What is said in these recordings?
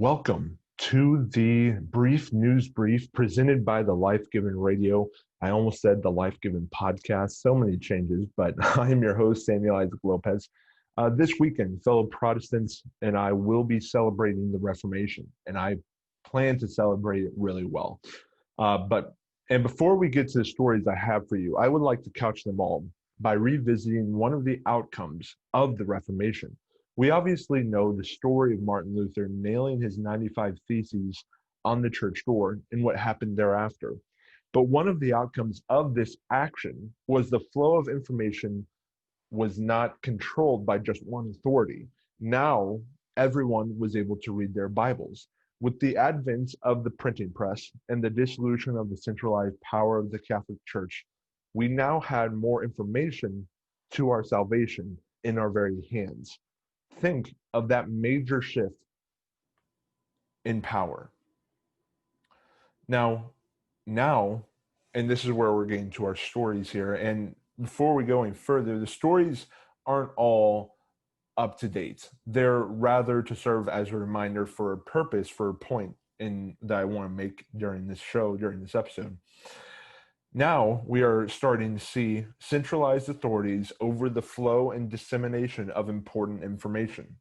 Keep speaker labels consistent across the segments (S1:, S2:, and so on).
S1: Welcome to the Brief Newsbrief presented by the Life Given Radio. I almost said the Life Given Podcast. So many changes, but I am your host, Samuel Isaac Lopez. This weekend, fellow Protestants and I will be celebrating the Reformation, and I plan to celebrate it really well. And before we get to the stories I have for you, I would like to couch them all by revisiting one of the outcomes of the Reformation. We obviously know the story of Martin Luther nailing his 95 Theses on the church door and what happened thereafter. But one of the outcomes of this action was the flow of information was not controlled by just one authority. Now, everyone was able to read their Bibles. With the advent of the printing press and the dissolution of the centralized power of the Catholic Church, we now had more information to our salvation in our very hands. Think of that major shift in power. Now, and this is where we're getting to our stories here. And before we go any further, the stories aren't all up to date. They're rather to serve as a reminder for a purpose, for a point that I want to make during this show, during this episode. Now we are starting to see centralized authorities over the flow and dissemination of important information.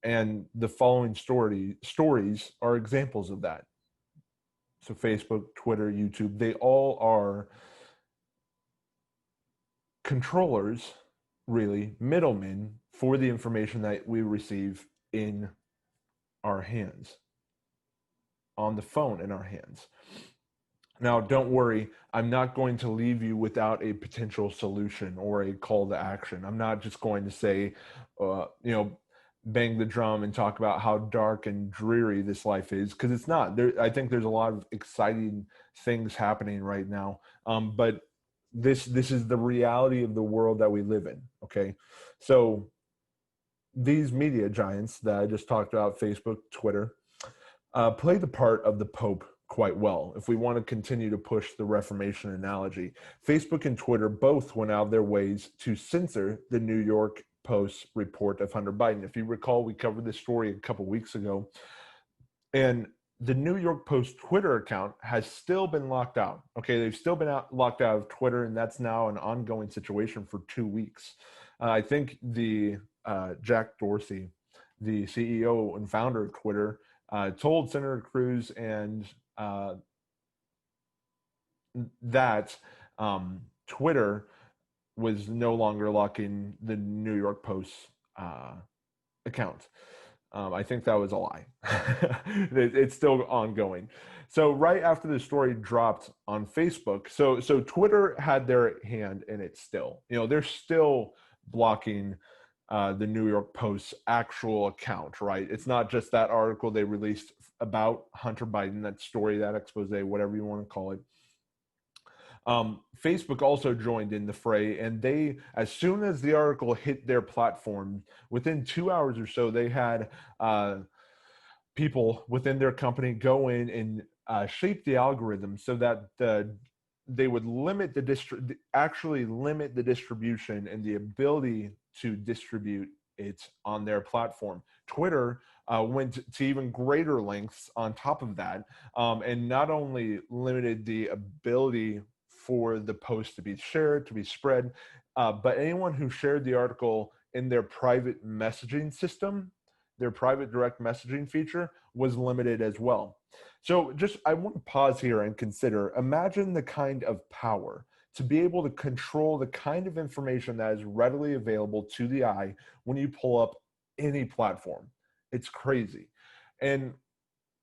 S1: And the following stories are examples of that. So Facebook, Twitter, YouTube, they all are controllers, really, middlemen for the information that we receive in our hands, on the phone in our hands. Now, don't worry, I'm not going to leave you without a potential solution or a call to action. I'm not just going to say, bang the drum and talk about how dark and dreary this life is, because it's not. I think there's a lot of exciting things happening right now, but this is the reality of the world that we live in, okay? So these media giants that I just talked about, Facebook, Twitter, play the part of the Pope quite well. If we want to continue to push the Reformation analogy, Facebook and Twitter both went out of their ways to censor the New York Post report of Hunter Biden. If you recall, we covered this story a couple weeks ago, and the New York Post Twitter account has still been locked out. Okay, they've still been locked out of Twitter, and that's now an ongoing situation for 2 weeks. I think the Jack Dorsey, the CEO and founder of Twitter, told Senator Cruz and that Twitter was no longer locking the New York Post account. I think that was a lie. It's still ongoing. So right after the story dropped on Facebook, so Twitter had their hand in it still. They're still blocking the New York Post's actual account, right? It's not just that article they released about Hunter Biden, that story, that expose, whatever you want to call it. Facebook also joined in the fray, and they, as soon as the article hit their platform, within 2 hours or so, they had people within their company go in and shape the algorithm so that they would limit actually limit the distribution and the ability to distribute it on their platform. Twitter went to even greater lengths on top of that, and not only limited the ability for the post to be shared, to be spread, but anyone who shared the article in their private messaging system, their private direct messaging feature, was limited as well. So I want to pause here and consider, imagine the kind of power to be able to control the kind of information that is readily available to the eye when you pull up any platform. It's crazy. And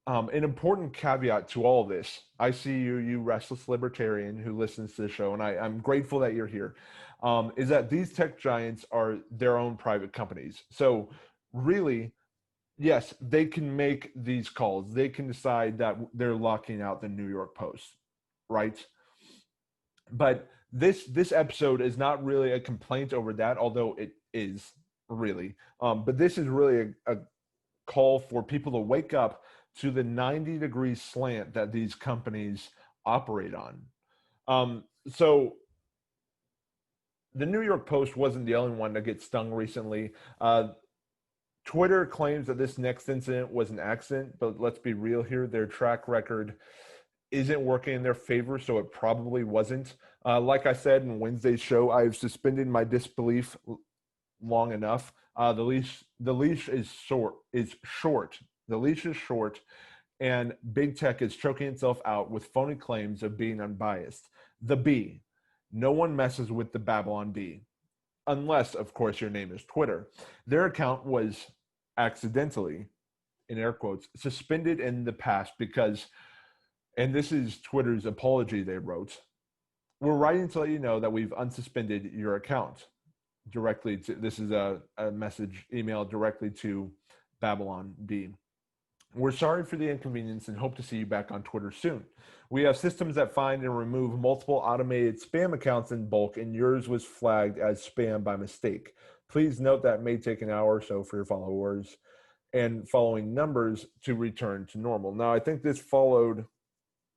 S1: an important caveat to all this, I see you restless libertarian who listens to the show, and I'm grateful that you're here, is that these tech giants are their own private companies. So really, yes, they can make these calls. They can decide that they're locking out the New York Post, right? But this episode is not really a complaint over that, although it is really. But this is really a call for people to wake up to the 90-degree slant that these companies operate on. So the New York Post wasn't the only one to get stung recently. Twitter claims that this next incident was an accident, but let's be real here. Their track record isn't working in their favor, so it probably wasn't. Like I said in Wednesday's show, I've suspended my disbelief long enough. The leash is short. The leash is short, and big tech is choking itself out with phony claims of being unbiased. The B, no one messes with the Babylon Bee, unless, of course, your name is Twitter. Their account was accidentally, in air quotes, suspended in the past because, and this is Twitter's apology they wrote, we're writing to let you know that we've unsuspended your account. Directly to, this is a message emailed directly to Babylon Bee. We're sorry for the inconvenience and hope to see you back on Twitter soon. We have systems that find and remove multiple automated spam accounts in bulk, and yours was flagged as spam by mistake. Please note that it may take an hour or so for your followers and following numbers to return to normal. Now, I think this followed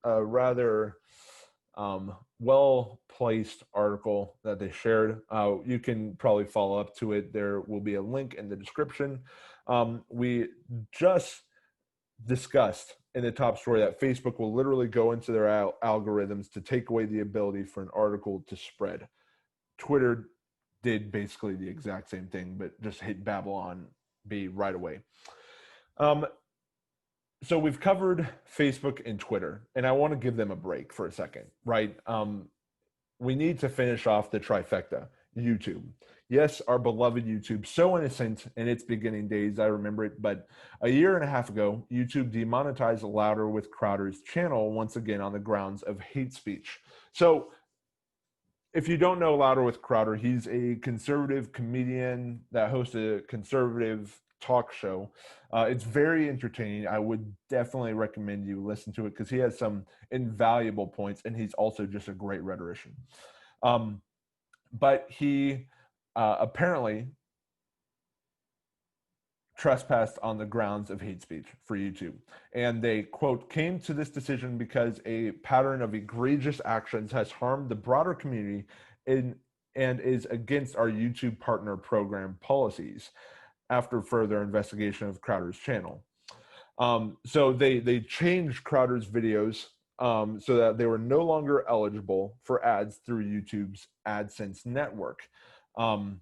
S1: a rather well-placed article that they shared. You can probably follow up to it. There will be a link in the description. We just discussed in the top story that Facebook will literally go into their algorithms to take away the ability for an article to spread. Twitter did basically the exact same thing, but just hit Babylon Bee right away. So we've covered Facebook and Twitter, and I want to give them a break for a second, right? We need to finish off the trifecta. YouTube. Yes, our beloved YouTube, so innocent in its beginning days, I remember it, but a year and a half ago, YouTube demonetized Louder with Crowder's channel once again on the grounds of hate speech. So if you don't know Louder with Crowder, he's a conservative comedian that hosts a conservative talk show. It's very entertaining. I would definitely recommend you listen to it because he has some invaluable points, and he's also just a great rhetorician. But he apparently trespassed on the grounds of hate speech for YouTube. And they, quote, came to this decision because a pattern of egregious actions has harmed the broader community and is against our YouTube partner program policies after further investigation of Crowder's channel. So they changed Crowder's videos so that they were no longer eligible for ads through YouTube's AdSense network. So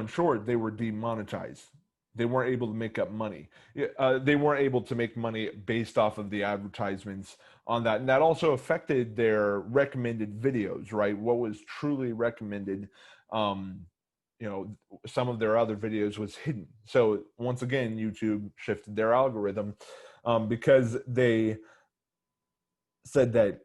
S1: in short, they were demonetized. They weren't able to make up money. They weren't able to make money based off of the advertisements on that. And that also affected their recommended videos, right? What was truly recommended, some of their other videos was hidden. So once again, YouTube shifted their algorithm because they said that,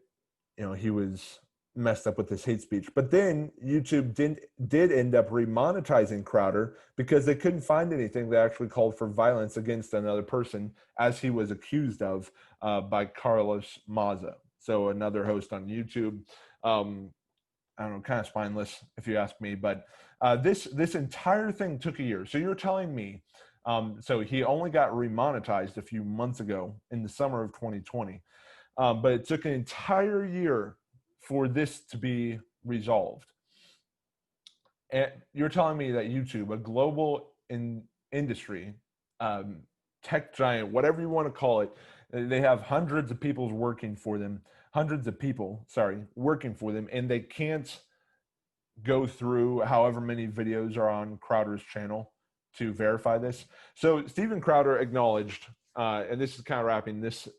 S1: he was messed up with this hate speech. But then YouTube did end up remonetizing Crowder because they couldn't find anything that actually called for violence against another person, as he was accused of by Carlos Maza. So another host on YouTube. I don't know, kind of spineless if you ask me, but this entire thing took a year. So you're telling me, so he only got remonetized a few months ago in the summer of 2020, but it took an entire year for this to be resolved. And you're telling me that YouTube, a global industry, tech giant, whatever you want to call it, they have hundreds of people working for them, and they can't go through however many videos are on Crowder's channel to verify this. So Steven Crowder acknowledged, and this is kind of wrapping this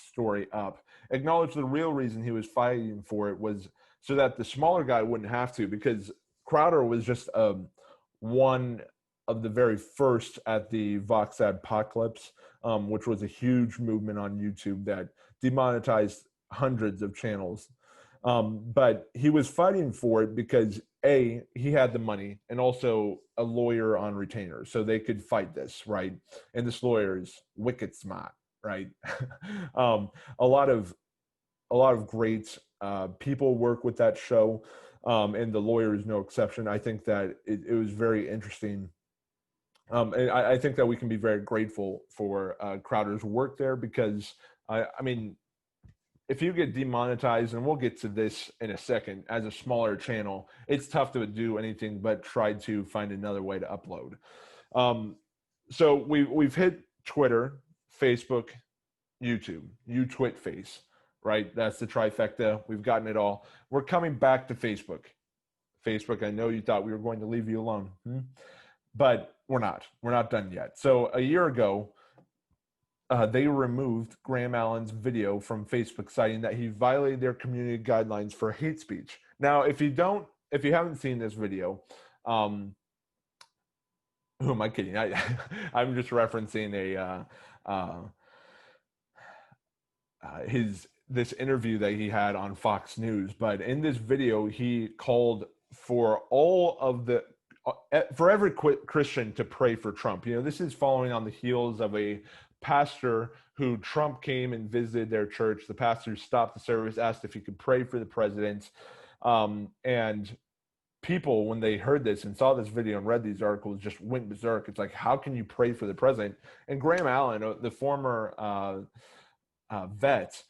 S1: story up, acknowledged the real reason he was fighting for it was so that the smaller guy wouldn't have to, because Crowder was just one of the very first at the Vox Apocalypse, which was a huge movement on YouTube that demonetized hundreds of channels. But he was fighting for it because A, he had the money, and also a lawyer on retainer, so they could fight this, right? And this lawyer is wicked smart, right? A lot of great people work with that show, and the lawyer is no exception. I think that it was very interesting. And I think that we can be very grateful for Crowder's work there because, I mean, if you get demonetized, and we'll get to this in a second, as a smaller channel, it's tough to do anything but try to find another way to upload. So we've hit Twitter, Facebook, YouTube, Face, right? That's the trifecta. We've gotten it all. We're coming back to Facebook. Facebook, I know you thought we were going to leave you alone, but we're not. We're not done yet. So a year ago, they removed Graham Allen's video from Facebook, citing that he violated their community guidelines for hate speech. Now, if you haven't seen this video, who am I kidding? I'm just referencing this interview that he had on Fox News. But in this video, he called for every Christian to pray for Trump. This is following on the heels of a pastor who Trump came and visited their church. The pastor stopped the service, asked if he could pray for the president. And people, when they heard this and saw this video and read these articles, just went berserk. It's like, how can you pray for the president? And Graham Allen, the former vet,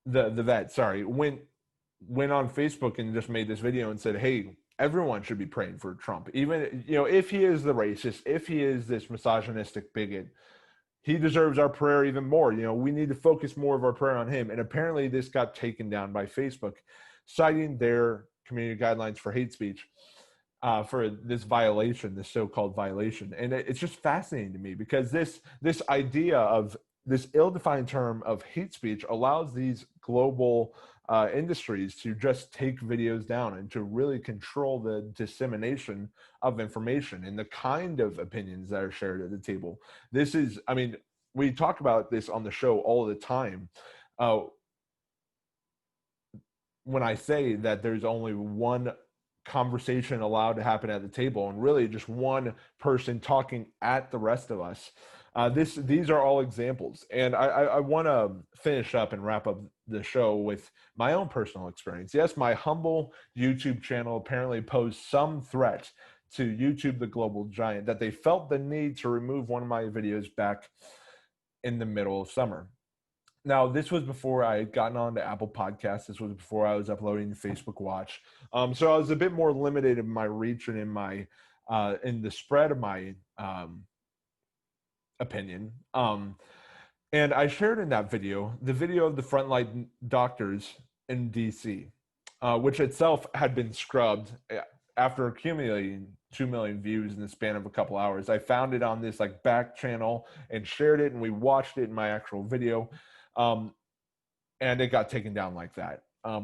S1: went on Facebook and just made this video and said, hey, everyone should be praying for Trump. Even, if he is the racist, if he is this misogynistic bigot, he deserves our prayer even more. We need to focus more of our prayer on him. And apparently this got taken down by Facebook, citing their community guidelines for hate speech, for this violation, this so-called violation. And it's just fascinating to me, because this idea of this ill-defined term of hate speech allows these global industries to just take videos down and to really control the dissemination of information and the kind of opinions that are shared at the table. This is, we talk about this on the show all the time. When I say that there's only one conversation allowed to happen at the table, and really just one person talking at the rest of us, these are all examples. And I want to finish up and wrap up the show with my own personal experience. Yes, my humble YouTube channel apparently posed some threat to YouTube, the global giant, that they felt the need to remove one of my videos back in the middle of summer. Now, this was before I had gotten on to Apple Podcasts. This was before I was uploading to Facebook Watch. So I was a bit more limited in my reach and in the spread of my opinion. And I shared in that video, the video of the frontline doctors in DC, which itself had been scrubbed after accumulating 2 million views in the span of a couple hours. I found it on this back channel and shared it, and we watched it in my actual video. And it got taken down like that.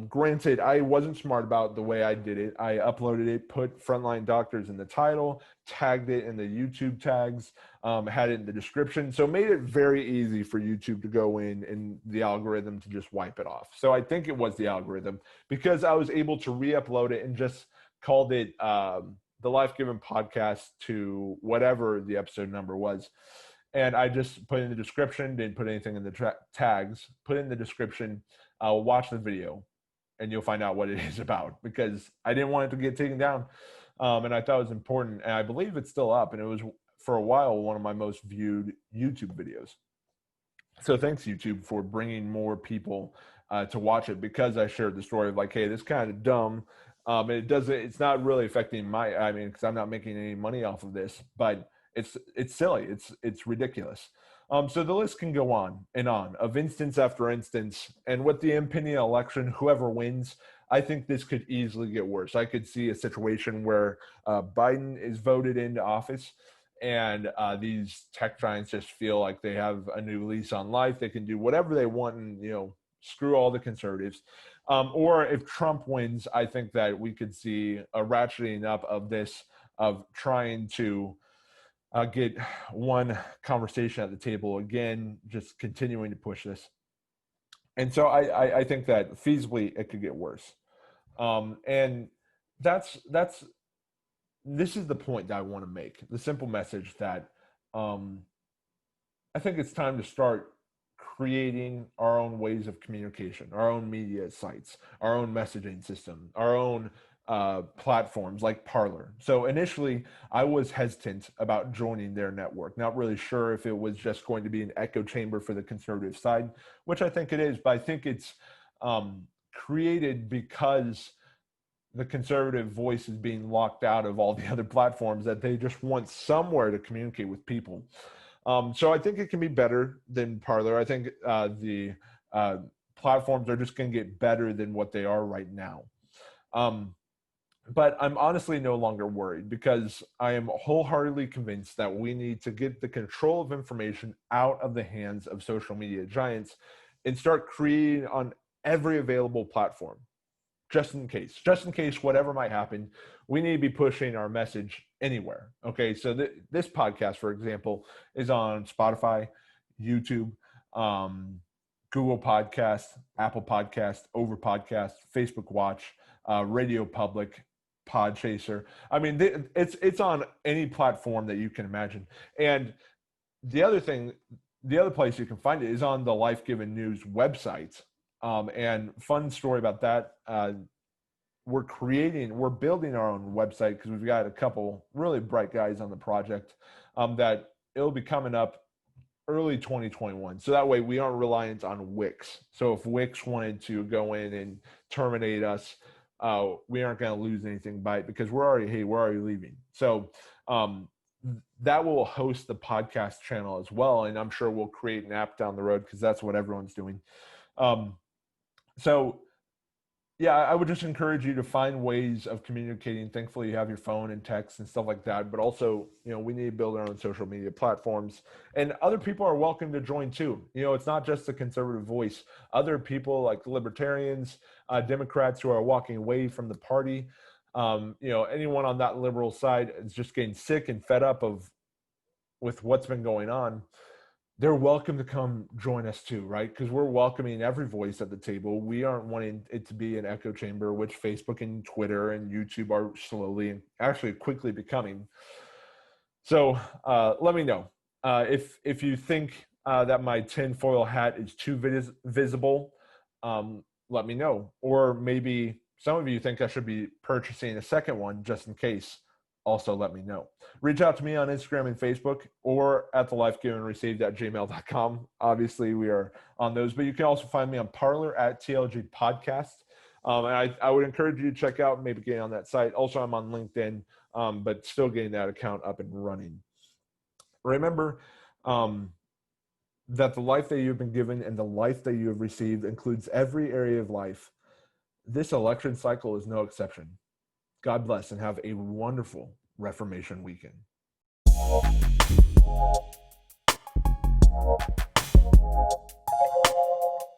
S1: Granted, I wasn't smart about the way I did it. I uploaded it, put Frontline Doctors in the title, tagged it in the YouTube tags, had it in the description. So made it very easy for YouTube to go in and the algorithm to just wipe it off. So I think it was the algorithm, because I was able to re-upload it and just called it the Life Given Podcast to whatever the episode number was. And I just put in the description, didn't put anything in the tags, put in the description, watch the video, and you'll find out what it is about, because I didn't want it to get taken down. And I thought it was important. And I believe it's still up. And it was, for a while, one of my most viewed YouTube videos. So thanks, YouTube, for bringing more people to watch it, because I shared the story of hey, this is kind of dumb. And it's not really affecting because I'm not making any money off of this, but it's silly. It's ridiculous. So the list can go on and on, of instance after instance. And with the impending election, whoever wins, I think this could easily get worse. I could see a situation where Biden is voted into office, and these tech giants just feel like they have a new lease on life. They can do whatever they want and, screw all the conservatives. Or if Trump wins, I think that we could see a ratcheting up of this, of trying to get one conversation at the table again, just continuing to push this. And so I think that feasibly it could get worse. And this is the point that I want to make, the simple message that I think it's time to start creating our own ways of communication, our own media sites, our own messaging system, our own platforms like Parler. So initially, I was hesitant about joining their network, not really sure if it was just going to be an echo chamber for the conservative side, which I think it is, but I think it's created because the conservative voice is being locked out of all the other platforms, that they just want somewhere to communicate with people. So I think it can be better than Parler. I think the platforms are just going to get better than what they are right now. But I'm honestly no longer worried, because I am wholeheartedly convinced that we need to get the control of information out of the hands of social media giants and start creating on every available platform, just in case whatever might happen. We need to be pushing our message anywhere. Okay, so this podcast, for example, is on Spotify, YouTube, Google Podcast, Apple Podcast, Over Podcast, Facebook Watch, Radio Public, Podchaser. I mean, it's on any platform that you can imagine. And the other place you can find it is on the Life Given News website. And fun story about that. We're building our own website, because we've got a couple really bright guys on the project, that it'll be coming up early 2021. So that way we aren't reliant on Wix. So if Wix wanted to go in and terminate us, we aren't going to lose anything by it, because we're already leaving. So that will host the podcast channel as well. And I'm sure we'll create an app down the road, because that's what everyone's doing. So yeah, I would just encourage you to find ways of communicating. Thankfully, you have your phone and text and stuff like that. But also, we need to build our own social media platforms. And other people are welcome to join too. It's not just the conservative voice. Other people like libertarians, Democrats who are walking away from the party, anyone on that liberal side is just getting sick and fed up with what's been going on. They're welcome to come join us too, right? Because we're welcoming every voice at the table. We aren't wanting it to be an echo chamber, which Facebook and Twitter and YouTube are slowly and actually quickly becoming. So let me know if you think that my tinfoil hat is too visible. Let me know. Or maybe some of you think I should be purchasing a second one just in case. Also, let me know. Reach out to me on Instagram and Facebook, or at thelifegivenreceived@gmail.com. Obviously, we are on those, but you can also find me on Parler at TLG Podcast. And I would encourage you to check out, maybe get on that site. Also, I'm on LinkedIn, but still getting that account up and running. Remember that the life that you've been given and the life that you have received includes every area of life. This election cycle is no exception. God bless, and have a wonderful Reformation weekend.